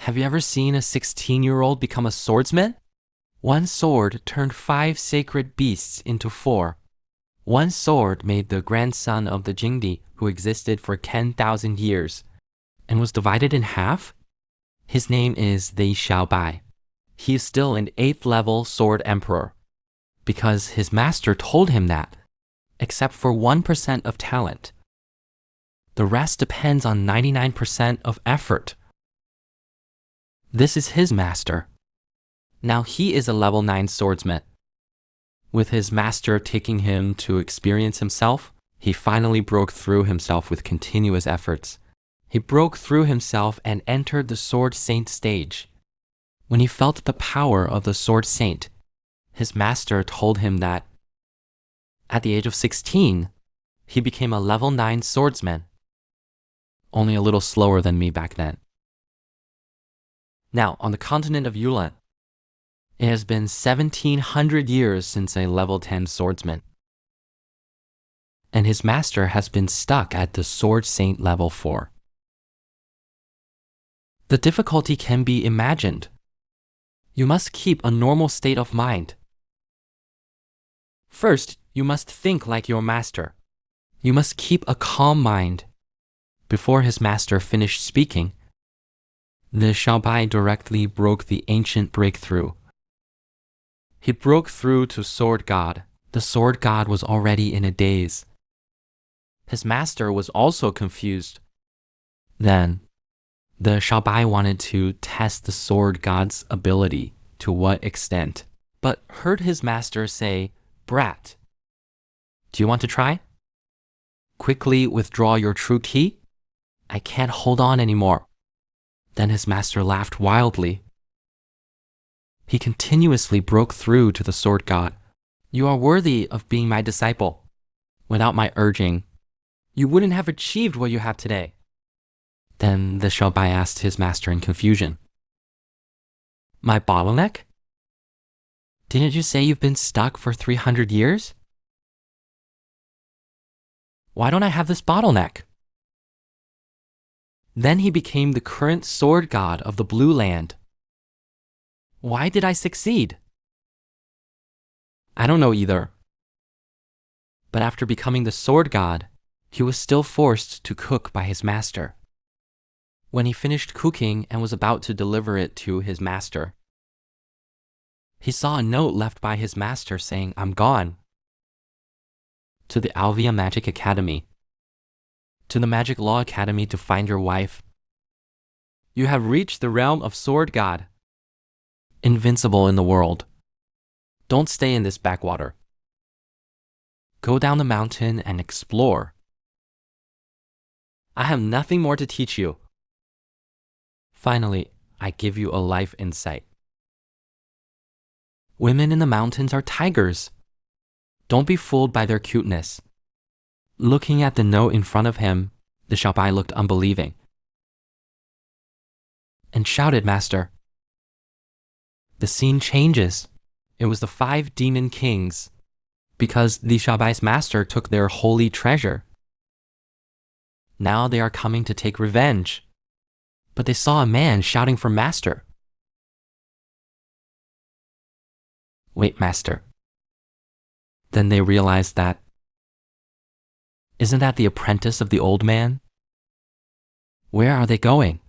Have you ever seen a 16-year-old become a swordsman? One sword turned 5 sacred beasts into 4. One sword made the grandson of the Jingdi, who existed for 10,000 years, and was divided in half? His name is the Xiaobai. He is still an 8th level sword emperor, because his master told him that, except for 1% of talent. The rest depends on 99% of effort. This is his master. Now he is a level 9 swordsman. With his master taking him to experience himself, he finally broke through himself with continuous efforts. He broke through himself and entered the Sword Saint stage. When he felt the power of the Sword Saint, his master told him that at the age of 16, he became a level 9 swordsman, only a little slower than me back then. Now, on the continent of Yulan, it has been 1,700 years since a level 10 swordsman, and his master has been stuck at the Sword Saint level 4. The difficulty can be imagined. You must keep a normal state of mind. First, you must think like your master. You must keep a calm mind. Before his master finished speaking, the Xiaobai directly broke the ancient breakthrough. He broke through to Sword God. The Sword God was already in a daze. His master was also confused. Then, the Xiaobai wanted to test the Sword God's ability, to what extent, but heard his master say, "Brat, do you want to try? Quickly withdraw your true ki? I can't hold on anymore." Then his master laughed wildly. He continuously broke through to the Sword God. "You are worthy of being my disciple. Without my urging, you wouldn't have achieved what you have today." Then the Xiaobai asked his master in confusion, "My bottleneck? Didn't you say you've been stuck for 300 years? Why don't I have this bottleneck?" Then he became the current sword god of the Blue Land. Why did I succeed? I don't know either. But after becoming the sword god, he was still forced to cook by his master. When he finished cooking and was about to deliver it to his master, he saw a note left by his master saying, "I'm gone. To the Alvia Magic Academy. To the Magic Law Academy to find your wife. You have reached the realm of Sword God. Invincible in the world. Don't stay in this backwater. Go down the mountain and explore. I have nothing more to teach you. Finally, I give you a life insight. Women in the mountains are tigers. Don't be fooled by their cuteness." Looking at the note in front of him, the Xiaobai looked unbelieving and shouted, "Master." The scene changes. It was the 5 demon kings, because the Xiaobai's master took their holy treasure. Now they are coming to take revenge, but they saw a man shouting for master. "Wait, master." Then they realized that, isn't that the apprentice of the old man? Where are they going?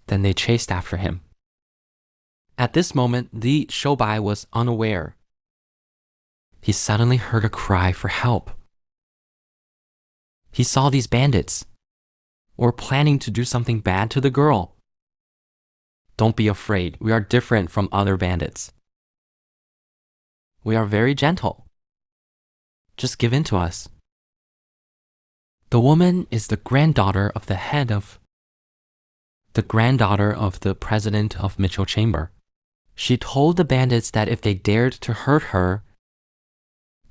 Then they chased after him. At this moment, the Xiaobai was unaware. He suddenly heard a cry for help. He saw these bandits were planning to do something bad to the girl. "Don't be afraid. We are different from other bandits. We are very gentle. Just give in to us." The woman is the granddaughter of the president of Mitchell Chamber. She told the bandits that if they dared to hurt her,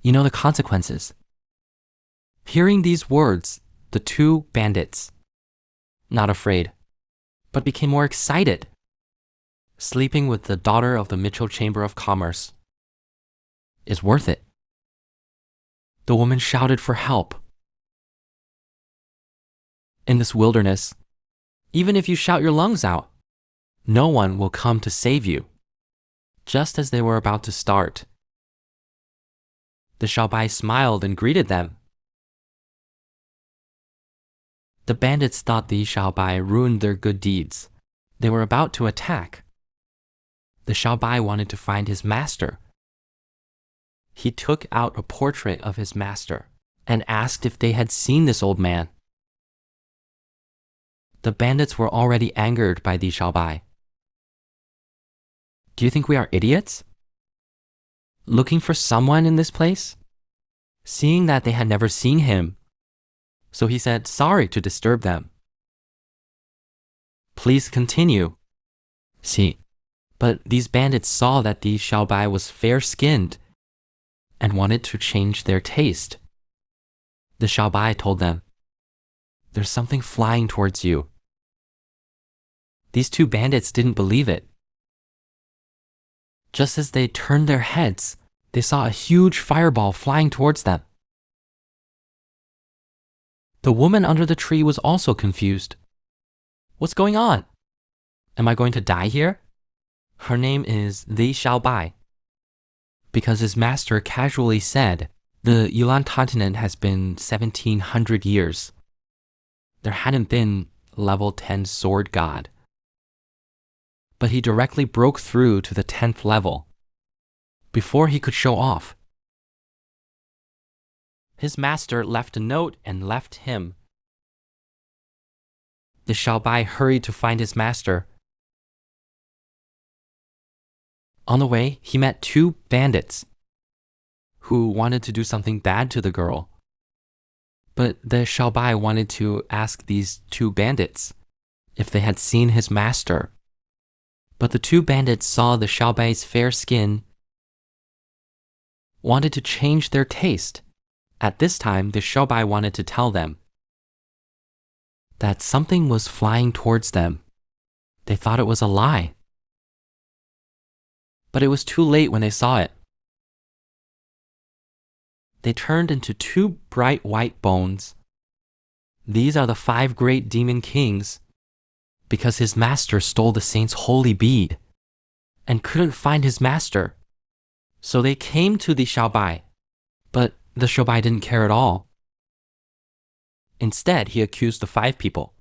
you know the consequences. Hearing these words, the 2 bandits, not afraid, but became more excited. Sleeping with the daughter of the Mitchell Chamber of Commerce is worth it. The woman shouted for help. In this wilderness, even if you shout your lungs out, No one will come to save you. Just as they were about to start, the Xiaobai smiled and greeted them. The bandits thought the Xiaobai ruined their good deeds. They were about to attack. The Xiaobai wanted to find his master. He took out a portrait of his master and asked if they had seen this old man. The bandits were already angered by the Xiaobai. Do you think we are idiots? Looking for someone in this place? Seeing that they had never seen him, so he said sorry to disturb them. Please continue. See, but these bandits saw that the Xiaobai was fair-skinned and wanted to change their taste. The Xiaobai told them, "There's something flying towards you." These two bandits didn't believe it. Just as they turned their heads, they saw a huge fireball flying towards them. The woman under the tree was also confused. What's going on? Am I going to die here? Her name is the Xiaobai, because his master casually said, the Yulan continent has been 1700 years. There hadn't been level 10 sword god. But he directly broke through to the 10th level before he could show off. His master left a note and left him. The Xiaobai hurried to find his master. On the way, he met two bandits who wanted to do something bad to the girl. But the Xiaobai wanted to ask these two bandits if they had seen his master. But the two bandits saw the Xiaobai's fair skin, wanted to change their taste. At this time, the Xiaobai wanted to tell them that something was flying towards them. They thought it was a lie. But it was too late when they saw it. They turned into two bright white bones. These are the 5 great demon kings, because his master stole the saint's holy bead and couldn't find his master. So they came to the Xiaobai, but the Xiaobai didn't care at all. Instead, he accused the 5 people.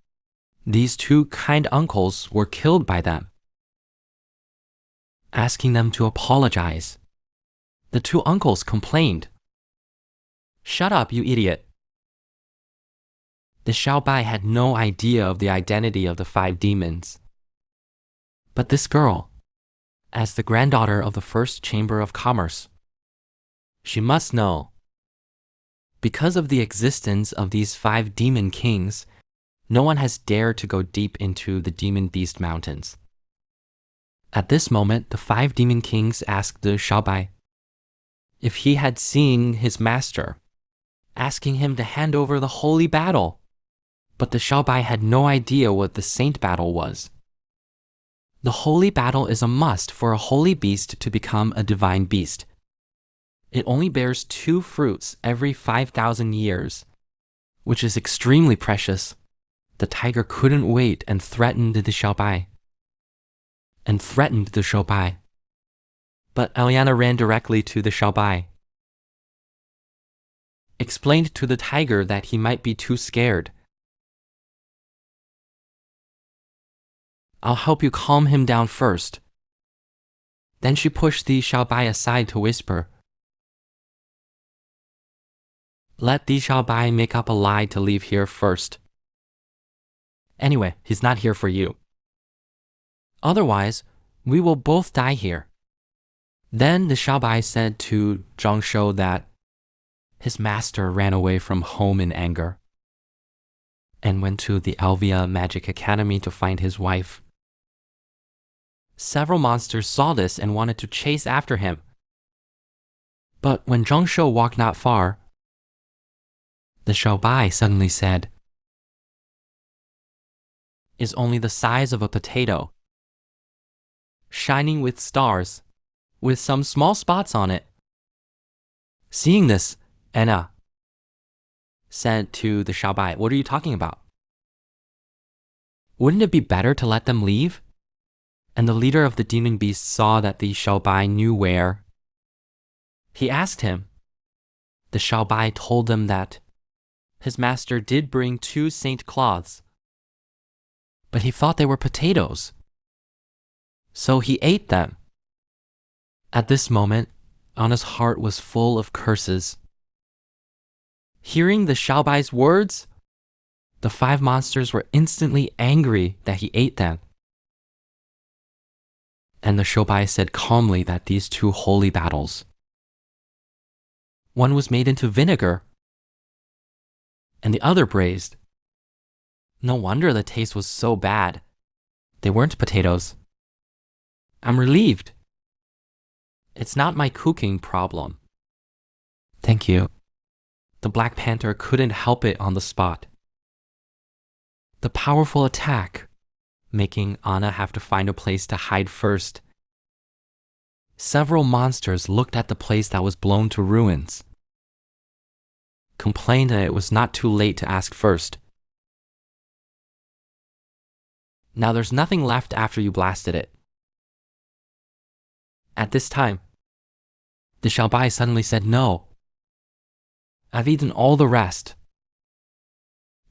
These 2 kind uncles were killed by them, asking them to apologize. The 2 uncles complained. "Shut up, you idiot." The Xiaobai had no idea of the identity of the 5 demons. But this girl, as the granddaughter of the first Chamber of Commerce, she must know. Because of the existence of these 5 demon kings, no one has dared to go deep into the demon beast mountains. At this moment, the 5 demon kings asked the Xiaobai if he had seen his master, asking him to hand over the holy battle. But the Xiaobai had no idea what the saint battle was. The holy battle is a must for a holy beast to become a divine beast. It only bears 2 fruits every 5,000 years, which is extremely precious. The tiger couldn't wait and threatened the Xiaobai. But Eliana ran directly to the Xiaobai, explained to the tiger that he might be too scared. "I'll help you calm him down first." Then she pushed the Xiaobai aside to whisper, "Let the Xiaobai make up a lie to leave here first. Anyway, he's not here for you. Otherwise, we will both die here." Then the Xiaobai said to Zhang Shou that his master ran away from home in anger and went to the Elvia Magic Academy to find his wife. Several monsters saw this and wanted to chase after him. But when Zhang Shou walked not far, the Xiaobai suddenly said, "Is only the size of a potato, shining with stars, with some small spots on it." Seeing this, Anna said to the Xiaobai, "What are you talking about? Wouldn't it be better to let them leave? And the leader of the demon beasts saw that the Xiaobai knew where. He asked him. The Xiaobai told him that his master did bring 2 saint cloths, but he thought they were potatoes. So he ate them. At this moment, Anna's heart was full of curses. Hearing the Xiaobai's words, the 5 monsters were instantly angry that he ate them. And the Xiaobai said calmly that these 2 holy battles, one was made into vinegar and the other braised. No wonder the taste was so bad. They weren't potatoes. I'm relieved. It's not my cooking problem. Thank you. The Black Panther couldn't help it on the spot. The powerful attack, making Anna have to find a place to hide first. Several monsters looked at the place that was blown to ruins, complained that it was not too late to ask first. Now there's nothing left after you blasted it. At this time, the Xiaobai suddenly said, "No, I've eaten all the rest."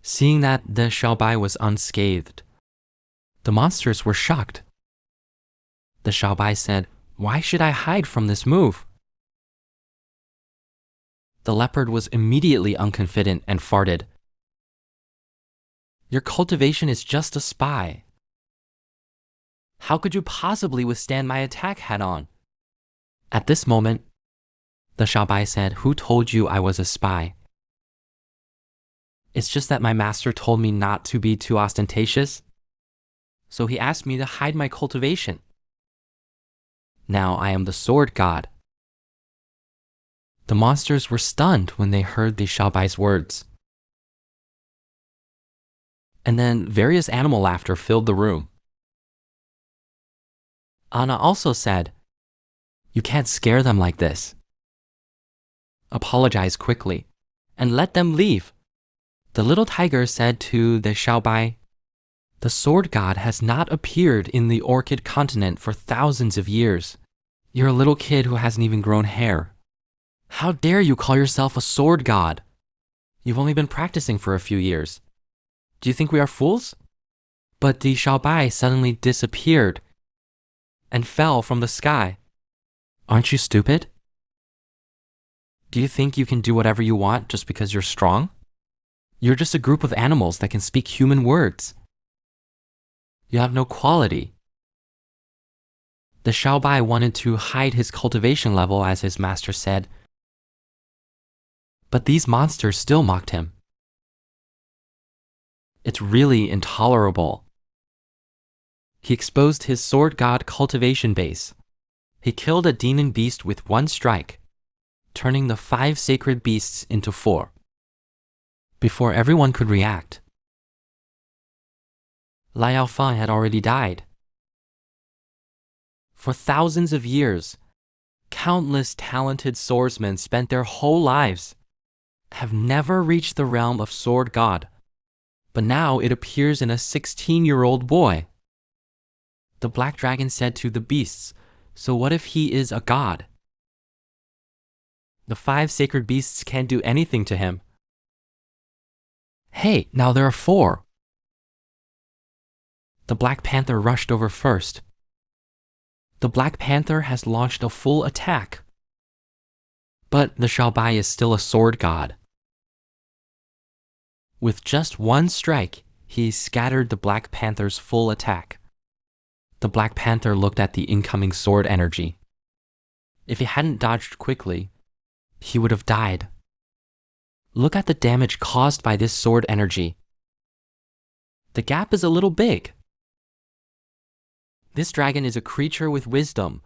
Seeing that the Xiaobai was unscathed, the monsters were shocked. The Xiaobai said, "Why should I hide from this move?" The leopard was immediately unconfident and farted. "Your cultivation is just a spy. How could you possibly withstand my attack head-on?" At this moment, the Xiaobai said, "Who told you I was a spy? It's just that my master told me not to be too ostentatious, so he asked me to hide my cultivation. Now I am the sword god." The monsters were stunned when they heard the Xiaobai's words. And then various animal laughter filled the room. Anna also said, "You can't scare them like this. Apologize quickly and let them leave." The little tiger said to the Xiaobai, "The sword god has not appeared in the orchid continent for thousands of years. You're a little kid who hasn't even grown hair. How dare you call yourself a sword god? You've only been practicing for a few years. Do you think we are fools?" But the Xiaobai suddenly disappeared and fell from the sky. Aren't you stupid? Do you think you can do whatever you want just because you're strong? You're just a group of animals that can speak human words. You have no quality. The Xiaobai wanted to hide his cultivation level, as his master said, but these monsters still mocked him. It's really intolerable. He exposed his sword god cultivation base. He killed a demon beast with 1 strike, turning the 5 sacred beasts into 4. Before everyone could react, Lai Yaofang had already died. For thousands of years, countless talented swordsmen spent their whole lives, have never reached the realm of sword god, but now it appears in a 16-year-old boy. The black dragon said to the beasts, "So what if he is a god? The 5 sacred beasts can't do anything to him. Hey, now there are 4. The Black Panther rushed over first. The Black Panther has launched a full attack. But the Xiaobai is still a sword god. With just 1 strike, he scattered the Black Panther's full attack. The Black Panther looked at the incoming sword energy. If he hadn't dodged quickly, he would have died. Look at the damage caused by this sword energy. The gap is a little big. This dragon is a creature with wisdom.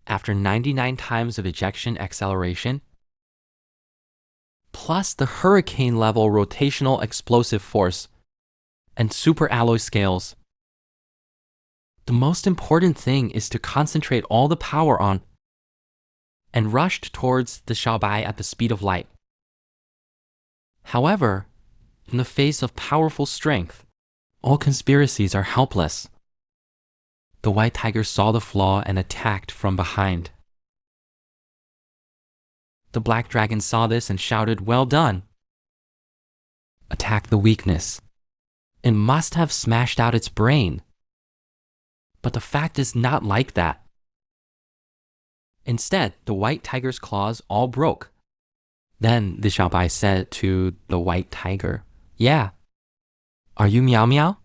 After 99 times of ejection acceleration, plus the hurricane-level rotational explosive force and super alloy scales, the most important thing is to concentrate all the power on and rushed towards the Xiaobai at the speed of light. However, in the face of powerful strength, All conspiracies are helpless. The white tiger saw the flaw and attacked from behind. The black dragon saw this and shouted, "Well done!" Attack the weakness. It must have smashed out its brain. But the fact is not like that. Instead, the white tiger's claws all broke. Then the Xiaobai said to the white tiger, "Yeah, are you Meow Meow?"